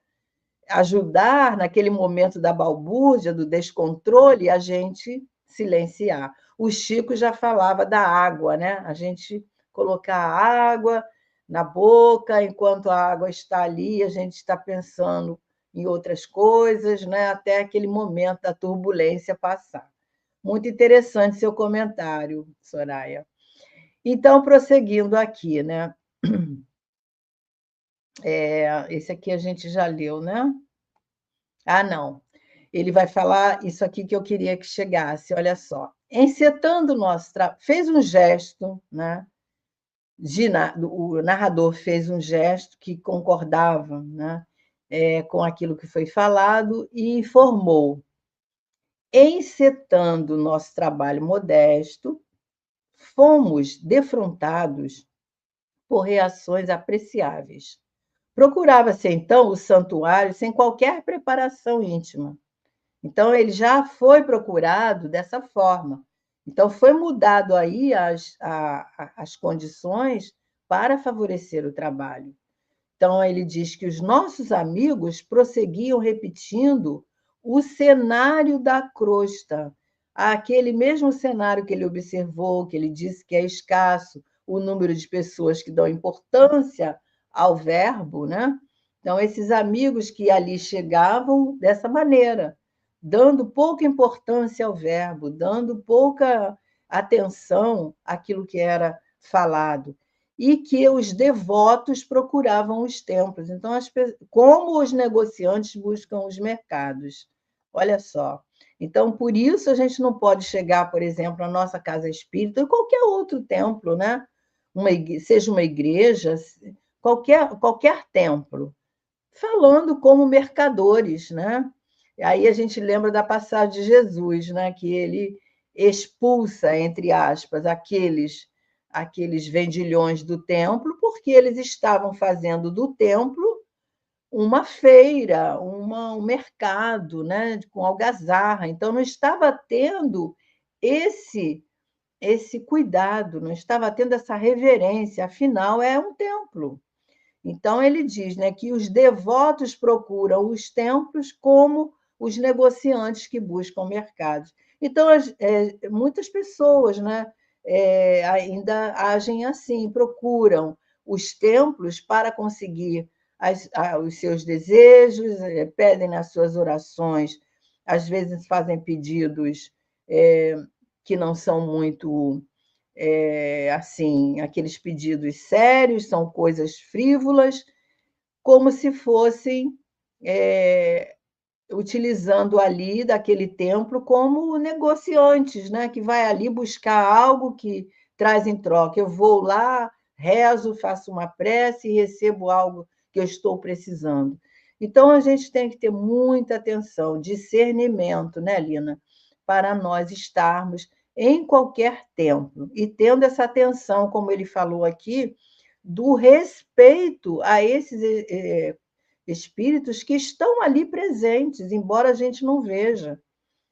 ajudar naquele momento da balbúrdia, do descontrole, a gente silenciar. o Chico já falava da água, né? A gente colocar a água na boca, enquanto a água está ali, a gente está pensando em outras coisas, né? Até aquele momento da turbulência passar. Muito interessante seu comentário, Soraya. Então, prosseguindo aqui, né? Esse aqui a gente já leu, né? Ah, não. Ele vai falar isso aqui que eu queria que chegasse, olha só. Encetando o nosso trabalho, fez um gesto, né? O narrador fez um gesto que concordava, né? Com aquilo que foi falado e informou. Encetando o nosso trabalho modesto, fomos defrontados por reações apreciáveis. Procurava-se, então, o santuário sem qualquer preparação íntima. Então, ele já foi procurado dessa forma. Então, foi mudado aí as condições para favorecer o trabalho. Então, ele diz que os nossos amigos prosseguiam repetindo o cenário da crosta, aquele mesmo cenário que ele observou, que ele disse que é escasso, o número de pessoas que dão importância ao verbo, né? Então, esses amigos que ali chegavam dessa maneira, dando pouca importância ao verbo, dando pouca atenção àquilo que era falado e que os devotos procuravam os templos. Então, como os negociantes buscam os mercados. Olha só. Então, por isso, a gente não pode chegar, por exemplo, à nossa casa espírita ou qualquer outro templo, né? Seja uma igreja, qualquer templo, falando como mercadores, né? Aí a gente lembra da passagem de Jesus, né? Que ele expulsa, entre aspas, aqueles vendilhões do templo, porque eles estavam fazendo do templo uma feira, um mercado, né, com algazarra. Então, não estava tendo esse cuidado, não estava tendo essa reverência, afinal, é um templo. Então, ele diz, né, que os devotos procuram os templos como os negociantes que buscam mercados. Então, muitas pessoas, né, ainda agem assim, procuram os templos para conseguir os seus desejos, pedem nas suas orações, às vezes fazem pedidos que não são muito assim, aqueles pedidos sérios, são coisas frívolas, como se fossem utilizando ali daquele templo como negociantes, né? Que vai ali buscar algo que traz em troca. Eu vou lá, rezo, faço uma prece e recebo algo que eu estou precisando. Então, a gente tem que ter muita atenção, discernimento, né, Lina? Para nós estarmos em qualquer templo e tendo essa atenção, como ele falou aqui, do respeito a esses espíritos que estão ali presentes, embora a gente não veja.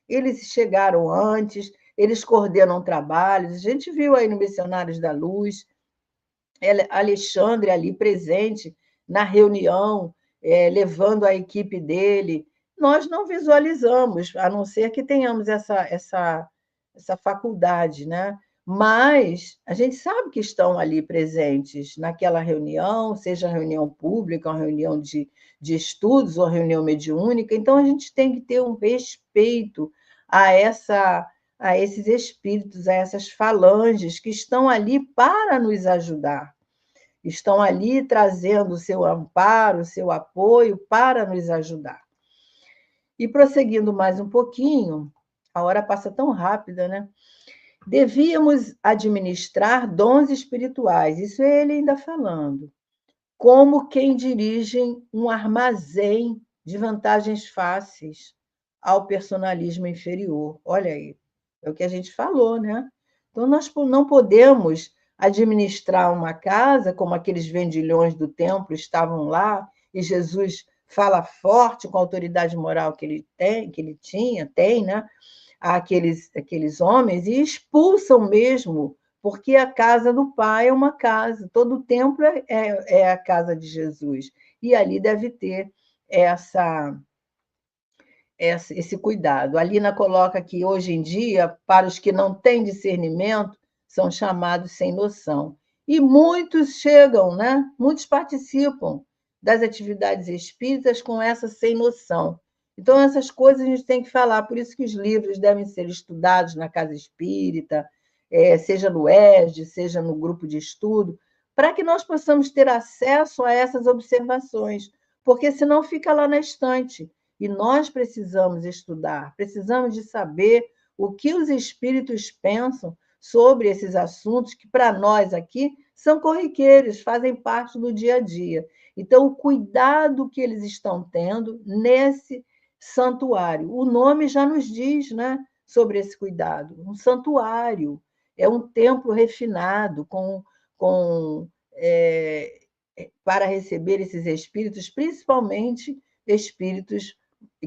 Eles chegaram antes, eles coordenam trabalhos. A gente viu aí no Missionários da Luz, Alexandre ali presente na reunião, levando a equipe dele. Nós não visualizamos, a não ser que tenhamos essa faculdade, né? Mas a gente sabe que estão ali presentes naquela reunião, seja reunião pública, uma reunião de estudos ou reunião mediúnica. Então, a gente tem que ter um respeito a esses espíritos, a essas falanges que estão ali para nos ajudar, estão ali trazendo o seu amparo, o seu apoio para nos ajudar. E prosseguindo mais um pouquinho, a hora passa tão rápida, né? Devíamos administrar dons espirituais, isso é ele ainda falando, como quem dirige um armazém de vantagens fáceis ao personalismo inferior. Olha aí, é o que a gente falou, né? Então, nós não podemos administrar uma casa como aqueles vendilhões do templo estavam lá, e Jesus fala forte com a autoridade moral que ele tem, né? Aqueles homens, e expulsam mesmo, porque a casa do Pai é uma casa, todo o templo é a casa de Jesus, e ali deve ter esse cuidado. A Lina coloca que, hoje em dia, para os que não têm discernimento, são chamados sem noção. E muitos chegam, né? Muitos participam das atividades espíritas com essa sem noção. Então, essas coisas a gente tem que falar, por isso que os livros devem ser estudados na casa espírita, seja no ESD, seja no grupo de estudo, para que nós possamos ter acesso a essas observações, porque senão fica lá na estante. E nós precisamos estudar, precisamos de saber o que os espíritos pensam sobre esses assuntos que, para nós aqui, são corriqueiros, fazem parte do dia a dia. Então, o cuidado que eles estão tendo nesse santuário. O nome já nos diz, né, sobre esse cuidado. Um santuário é um templo refinado para receber esses espíritos, principalmente espíritos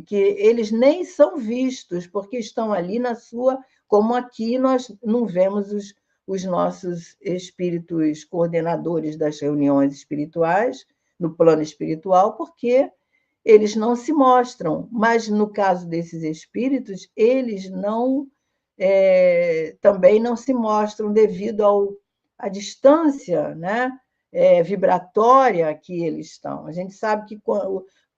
que eles nem são vistos, porque estão ali na sua. Como aqui nós não vemos os nossos espíritos coordenadores das reuniões espirituais, no plano espiritual, porque eles não se mostram. Mas, no caso desses espíritos, eles não também não se mostram devido à distância, né, vibratória que eles estão. A gente sabe que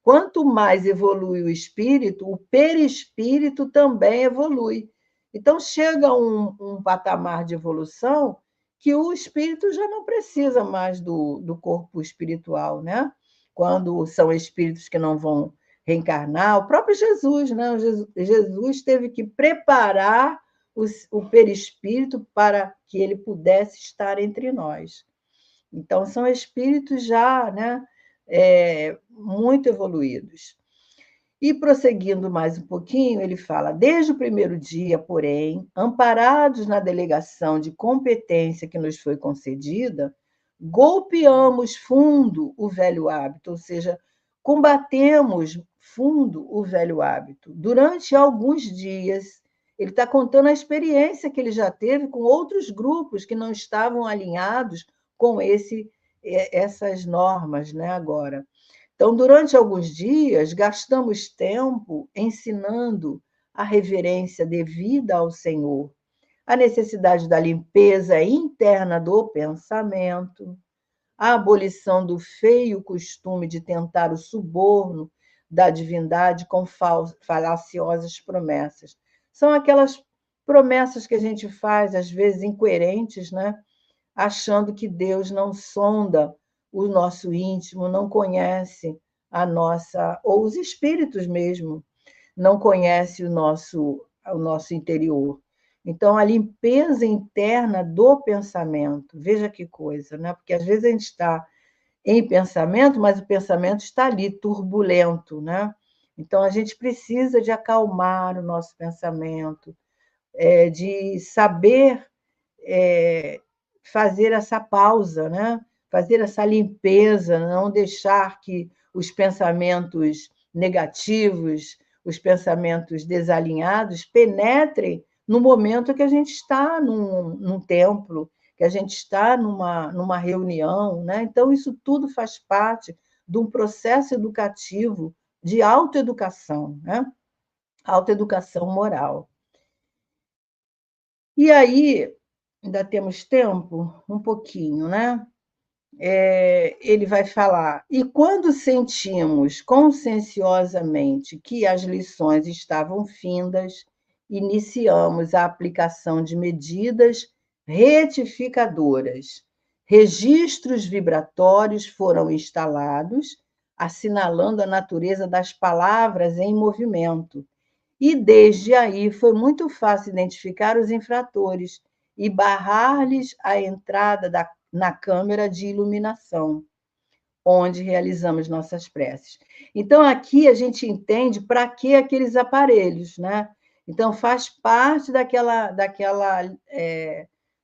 quanto mais evolui o espírito, o perispírito também evolui. Então, chega um patamar de evolução que o espírito já não precisa mais do corpo espiritual, né? Quando são espíritos que não vão reencarnar. O próprio Jesus, né? Jesus teve que preparar o perispírito para que ele pudesse estar entre nós. Então, são espíritos já, né, muito evoluídos. E, prosseguindo mais um pouquinho, ele fala: desde o primeiro dia, porém, amparados na delegação de competência que nos foi concedida, golpeamos fundo o velho hábito, ou seja, combatemos fundo o velho hábito. Durante alguns dias, ele está contando a experiência que ele já teve com outros grupos que não estavam alinhados com essas normas, né, agora. Então, durante alguns dias, gastamos tempo ensinando a reverência devida ao Senhor, a necessidade da limpeza interna do pensamento, a abolição do feio costume de tentar o suborno da divindade com falaciosas promessas. São aquelas promessas que a gente faz, às vezes incoerentes, né? Achando que Deus não sonda o nosso íntimo, não conhece a nossa, ou os espíritos mesmo, não conhece o nosso interior. Então, a limpeza interna do pensamento, veja que coisa, né? Porque às vezes a gente está em pensamento, mas o pensamento está ali, turbulento, né? Então, a gente precisa de acalmar o nosso pensamento, de saber fazer essa pausa, né? Fazer essa limpeza, não deixar que os pensamentos negativos, os pensamentos desalinhados penetrem no momento que a gente está num templo, que a gente está numa reunião, né? Então, isso tudo faz parte de um processo educativo de autoeducação, né? Autoeducação moral. E aí, ainda temos tempo? Um pouquinho, né? Ele vai falar: e quando sentimos conscienciosamente que as lições estavam findas, iniciamos a aplicação de medidas retificadoras. Registros vibratórios foram instalados, assinalando a natureza das palavras em movimento. E desde aí foi muito fácil identificar os infratores e barrar-lhes a entrada na câmara de iluminação, onde realizamos nossas preces. Então, aqui a gente entende para que aqueles aparelhos, né? Então, faz parte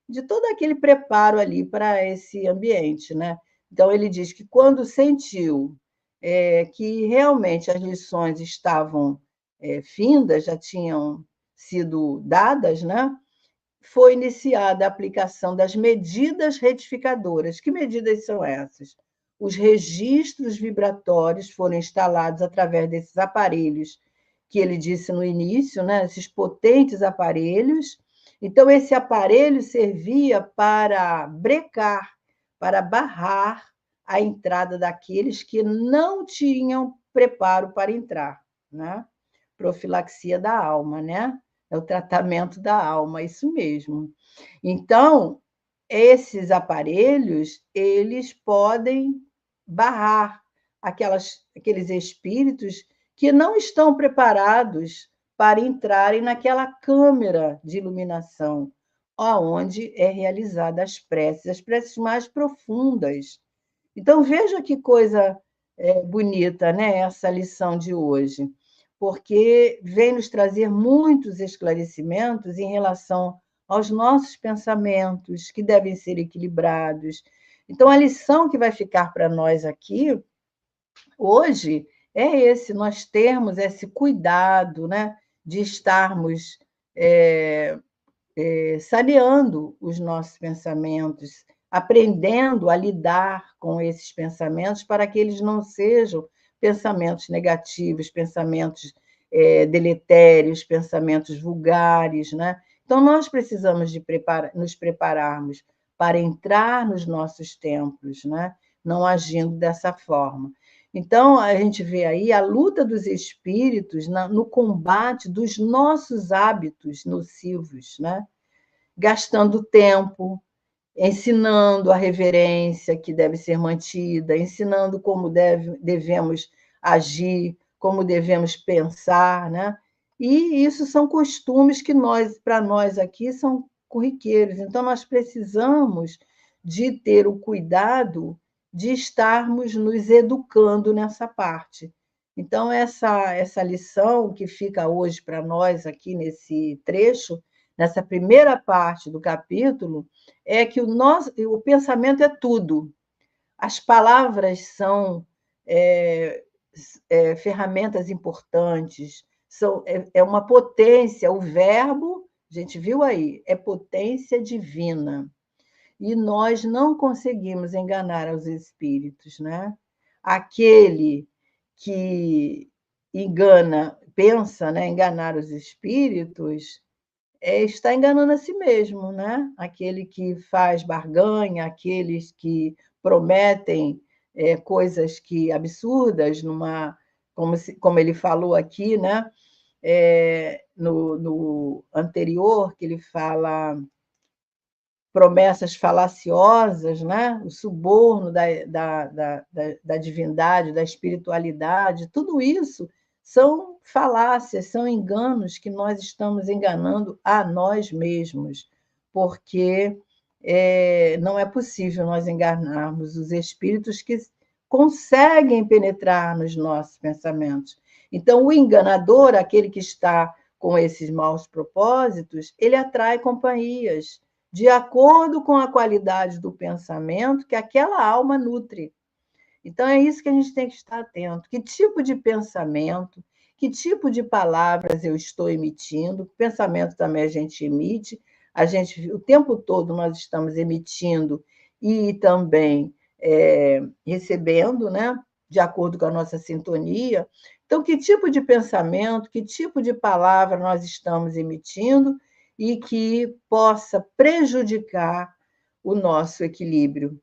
de todo aquele preparo ali para esse ambiente, né? Então, ele diz que quando sentiu que realmente as lições estavam findas, já tinham sido dadas, né? Foi iniciada a aplicação das medidas retificadoras. Que medidas são essas? Os registros vibratórios foram instalados através desses aparelhos que ele disse no início, né? Esses potentes aparelhos. Então, esse aparelho servia para brecar, para barrar a entrada daqueles que não tinham preparo para entrar, né? Profilaxia da alma, né? É o tratamento da alma, isso mesmo. Então, esses aparelhos, eles podem barrar aqueles espíritos que não estão preparados para entrarem naquela câmara de iluminação, onde é realizada as preces mais profundas. Então, veja que coisa bonita, né, essa lição de hoje, porque vem nos trazer muitos esclarecimentos em relação aos nossos pensamentos, que devem ser equilibrados. Então, a lição que vai ficar para nós aqui, hoje, é nós termos esse cuidado, né, de estarmos saneando os nossos pensamentos, aprendendo a lidar com esses pensamentos para que eles não sejam pensamentos negativos, pensamentos deletérios, pensamentos vulgares, né? Então, nós precisamos nos prepararmos para entrar nos nossos templos, né? Não agindo dessa forma. Então, a gente vê aí a luta dos espíritos no combate dos nossos hábitos nocivos, né? Gastando tempo, ensinando a reverência que deve ser mantida, ensinando como devemos agir, como devemos pensar, né? E isso são costumes que para nós aqui, são corriqueiros. Então, nós precisamos de ter o cuidado de estarmos nos educando nessa parte. Então, essa lição que fica hoje para nós aqui nesse trecho, nessa primeira parte do capítulo, é que o pensamento é tudo. As palavras são ferramentas importantes, é uma potência, o verbo, a gente viu aí, é potência divina. E nós não conseguimos enganar os espíritos, né? Aquele que pensa, né, enganar os espíritos, está enganando a si mesmo, né? Aquele que faz barganha, aqueles que prometem coisas absurdas, como ele falou aqui, né? No anterior, que ele fala promessas falaciosas, né? O suborno da divindade, da espiritualidade, tudo isso são falácias, são enganos que nós estamos enganando a nós mesmos, porque não é possível nós enganarmos os espíritos que conseguem penetrar nos nossos pensamentos. Então, o enganador, aquele que está com esses maus propósitos, ele atrai companhias de acordo com a qualidade do pensamento que aquela alma nutre. Então, é isso que a gente tem que estar atento. Que tipo de pensamento, que tipo de palavras eu estou emitindo? Pensamento também a gente emite, o tempo todo nós estamos emitindo e também recebendo, né? De acordo com a nossa sintonia. Então, que tipo de pensamento, que tipo de palavra nós estamos emitindo e que possa prejudicar o nosso equilíbrio,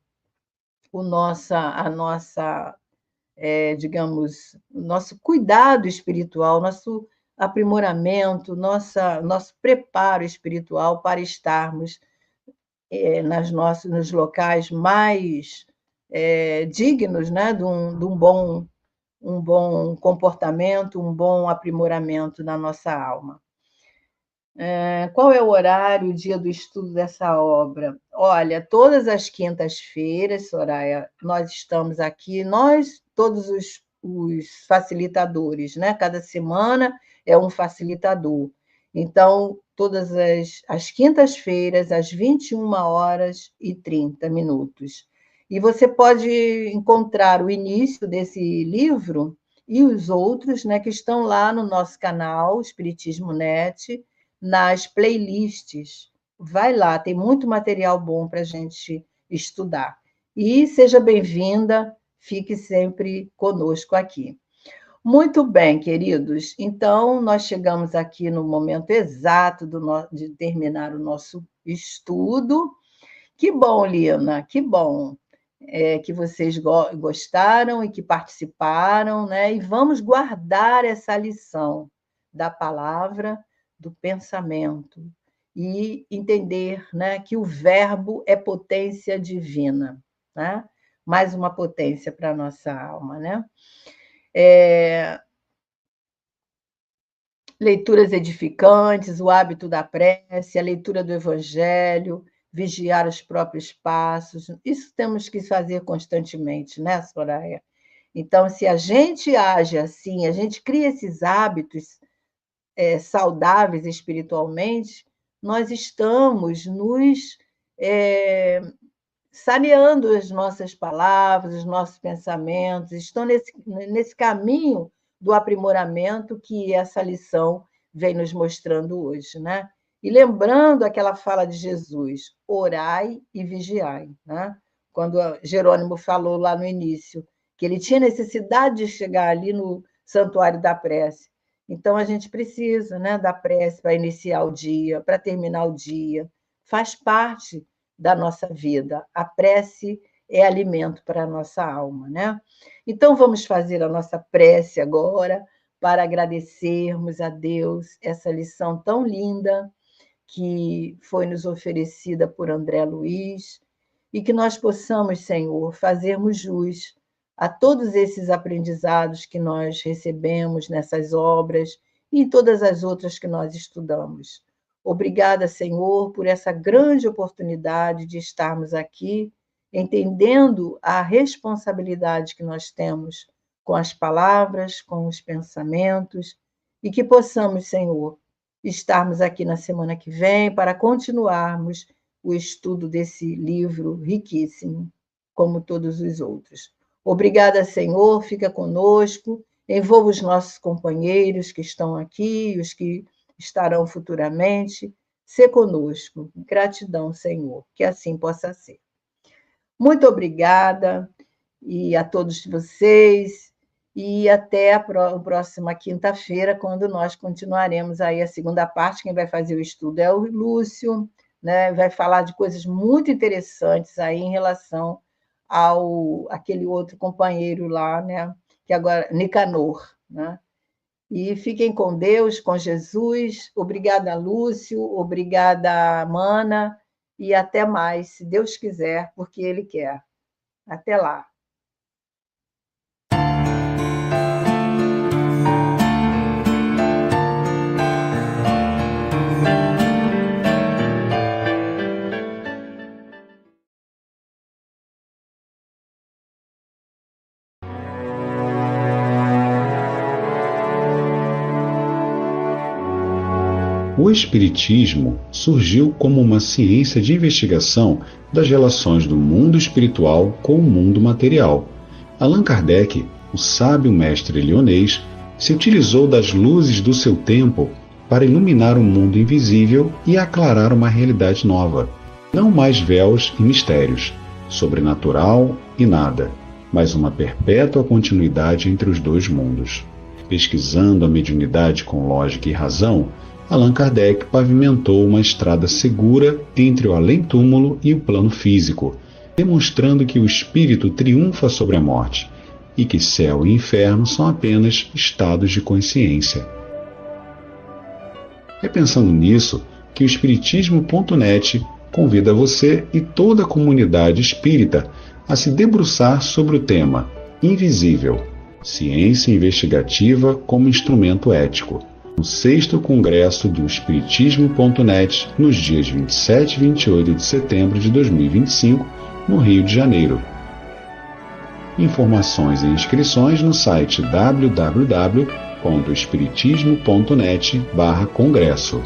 a nossa, digamos, nosso cuidado espiritual, nosso aprimoramento, nosso preparo espiritual para estarmos nos locais mais dignos, né, de um bom comportamento, um bom aprimoramento na nossa alma. Qual é o horário, o dia do estudo dessa obra? Olha, todas as quintas-feiras, Soraya, nós estamos aqui, todos os facilitadores, né? Cada semana é um facilitador. Então, todas as quintas-feiras, às 21h30. E você pode encontrar o início desse livro e os outros, né, que estão lá no nosso canal, Espiritismo Net, nas playlists. Vai lá, tem muito material bom para a gente estudar. E seja bem-vinda, fique sempre conosco aqui. Muito bem, queridos. Então, nós chegamos aqui no momento exato de terminar o nosso estudo. Que bom, Lina, que bom que vocês gostaram e que participaram, né? E vamos guardar essa lição da palavra, do pensamento, e entender, né, que o verbo é potência divina, né? Mais uma potência para a nossa alma, né? Leituras edificantes, o hábito da prece, a leitura do Evangelho, vigiar os próprios passos. Isso temos que fazer constantemente, né, Soraya? Então, se a gente age assim, a gente cria esses hábitos saudáveis espiritualmente, nós estamos nos saneando as nossas palavras, os nossos pensamentos, estão nesse caminho do aprimoramento que essa lição vem nos mostrando hoje, né? E lembrando aquela fala de Jesus, orai e vigiai, né? Quando Jerônimo falou lá no início, que ele tinha necessidade de chegar ali no santuário da prece. Então, a gente precisa, né, da prece para iniciar o dia, para terminar o dia. Faz parte da nossa vida. A prece é alimento para a nossa alma, né? Então, vamos fazer a nossa prece agora para agradecermos a Deus essa lição tão linda que foi nos oferecida por André Luiz e que nós possamos, Senhor, fazermos jus a todos esses aprendizados que nós recebemos nessas obras e em todas as outras que nós estudamos. Obrigada, Senhor, por essa grande oportunidade de estarmos aqui, entendendo a responsabilidade que nós temos com as palavras, com os pensamentos, e que possamos, Senhor, estarmos aqui na semana que vem para continuarmos o estudo desse livro riquíssimo, como todos os outros. Obrigada, Senhor, fica conosco, envolva os nossos companheiros que estão aqui, os que estarão futuramente, ser conosco. Gratidão, Senhor, que assim possa ser. Muito obrigada e a todos vocês, e até a próxima quinta-feira, quando nós continuaremos aí a segunda parte. Quem vai fazer o estudo é o Lúcio, né? Vai falar de coisas muito interessantes aí em relação ao aquele outro companheiro lá, né? Que agora, Nicanor, né? E fiquem com Deus, com Jesus. Obrigada, Lúcio. Obrigada, Mana. E até mais, se Deus quiser, porque Ele quer. Até lá. O Espiritismo surgiu como uma ciência de investigação das relações do mundo espiritual com o mundo material. Allan Kardec, o sábio mestre lyonês, se utilizou das luzes do seu tempo para iluminar o mundo invisível e aclarar uma realidade nova. Não mais véus e mistérios, sobrenatural e nada, mas uma perpétua continuidade entre os dois mundos. Pesquisando a mediunidade com lógica e razão, Allan Kardec pavimentou uma estrada segura entre o além-túmulo e o plano físico, demonstrando que o espírito triunfa sobre a morte e que céu e inferno são apenas estados de consciência. É pensando nisso que o Espiritismo.net convida você e toda a comunidade espírita a se debruçar sobre o tema Invisível, Ciência Investigativa como Instrumento Ético, no 6º Congresso do Espiritismo.net, nos dias 27 e 28 de setembro de 2025, no Rio de Janeiro. Informações e inscrições no site www.espiritismo.net/congresso.